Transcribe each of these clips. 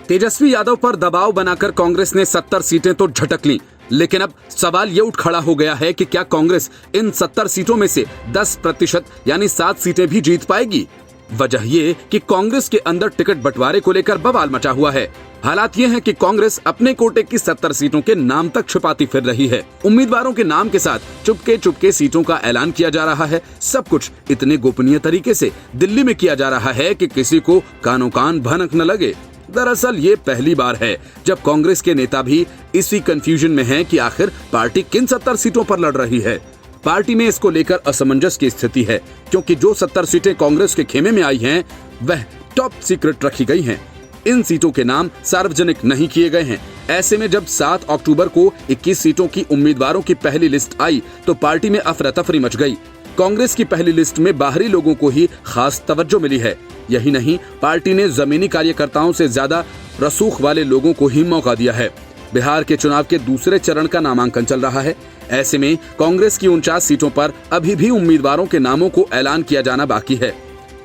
तेजस्वी यादव पर दबाव बनाकर कांग्रेस ने 70 सीटें तो झटक लीं, लेकिन अब सवाल ये उठ खड़ा हो गया है कि क्या कांग्रेस इन 70 सीटों में से 10% यानी 7 सीटें भी जीत पाएगी। वजह ये कि कांग्रेस के अंदर टिकट बंटवारे को लेकर बवाल मचा हुआ है। हालात ये हैं कि कांग्रेस अपने कोटे की 70 सीटों के नाम तक छिपाती फिर रही है। उम्मीदवारों के नाम के साथ चुपके चुपके सीटों का ऐलान किया जा रहा है। सब कुछ इतने गोपनीय तरीके से दिल्ली में किया जा रहा है कि किसी को कानो कान भनक न लगे। दरअसल ये पहली बार है जब कांग्रेस के नेता भी इसी कंफ्यूजन में हैं कि आखिर पार्टी किन 70 सीटों पर लड़ रही है। पार्टी में इसको लेकर असमंजस की स्थिति है, क्योंकि जो 70 सीटें कांग्रेस के खेमे में आई हैं, वह टॉप सीक्रेट रखी गई हैं। इन सीटों के नाम सार्वजनिक नहीं किए गए हैं। ऐसे में जब 7 अक्टूबर को 21 सीटों की उम्मीदवारों की पहली लिस्ट आई तो पार्टी में अफरा तफरी मच गई। कांग्रेस की पहली लिस्ट में बाहरी लोगों को ही खास तवज्जो मिली है। यही नहीं, पार्टी ने जमीनी कार्यकर्ताओं से ज्यादा रसूख वाले लोगों को ही मौका दिया है। बिहार के चुनाव के दूसरे चरण का नामांकन चल रहा है। ऐसे में कांग्रेस की 49 सीटों पर अभी भी उम्मीदवारों के नामों को ऐलान किया जाना बाकी है,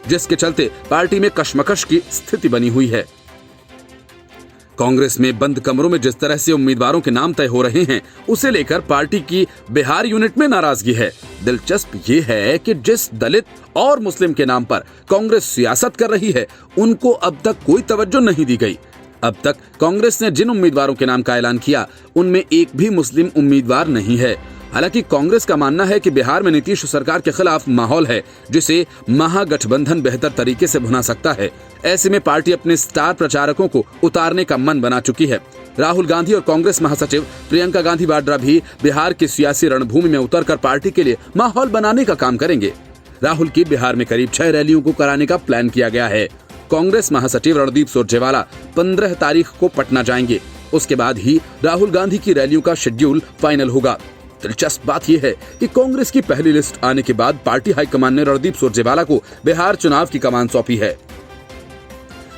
जिसके चलते पार्टी में कशमकश की स्थिति बनी हुई है। कांग्रेस में बंद कमरों में जिस तरह से उम्मीदवारों के नाम तय हो रहे हैं, उसे लेकर पार्टी की बिहार यूनिट में नाराजगी है। दिलचस्प ये है कि जिस दलित और मुस्लिम के नाम पर कांग्रेस सियासत कर रही है, उनको अब तक कोई तवज्जो नहीं दी गई। अब तक कांग्रेस ने जिन उम्मीदवारों के नाम का ऐलान किया, उनमें एक भी मुस्लिम उम्मीदवार नहीं है। हालांकि कांग्रेस का मानना है कि बिहार में नीतीश सरकार के खिलाफ माहौल है, जिसे महागठबंधन बेहतर तरीके से भुना सकता है। ऐसे में पार्टी अपने स्टार प्रचारकों को उतारने का मन बना चुकी है। राहुल गांधी और कांग्रेस महासचिव प्रियंका गांधी वाड्रा भी बिहार की सियासी रणभूमि में उतरकर पार्टी के लिए माहौल बनाने का काम करेंगे। राहुल की बिहार में करीब 6 रैलियों को कराने का प्लान किया गया है। कांग्रेस महासचिव रणदीप सुरजेवाला 15 तारीख को पटना जाएंगे। उसके बाद ही राहुल गांधी की रैलियों का शेड्यूल फाइनल होगा। दिलचस्प बात यह है कि कांग्रेस की पहली लिस्ट आने के बाद पार्टी हाईकमान ने रणदीप सुरजेवाला को बिहार चुनाव की कमान सौंपी है।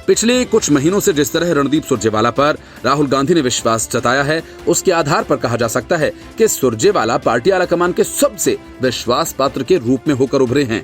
पिछले कुछ महीनों से जिस तरह रणदीप सुरजेवाला पर राहुल गांधी ने विश्वास जताया है, उसके आधार पर कहा जा सकता है कि सुरजेवाला पार्टी आलाकमान के सबसे विश्वास पात्र के रूप में होकर उभरे हैं।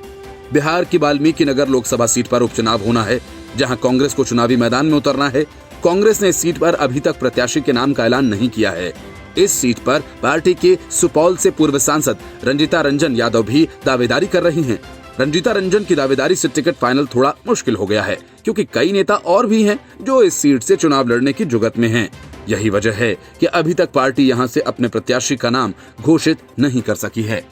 बिहार की वाल्मीकि नगर लोकसभा सीट पर उपचुनाव होना है, जहां कांग्रेस को चुनावी मैदान में उतरना है। कांग्रेस ने इस सीट पर अभी तक प्रत्याशी के नाम का ऐलान नहीं किया है। इस सीट पर पार्टी के सुपौल से पूर्व सांसद रंजीता रंजन यादव भी दावेदारी कर रही हैं। रंजीता रंजन की दावेदारी से टिकट फाइनल थोड़ा मुश्किल हो गया है, क्योंकि कई नेता और भी हैं जो इस सीट से चुनाव लड़ने की जुगत में हैं। यही वजह है कि अभी तक पार्टी यहां से अपने प्रत्याशी का नाम घोषित नहीं कर सकी है।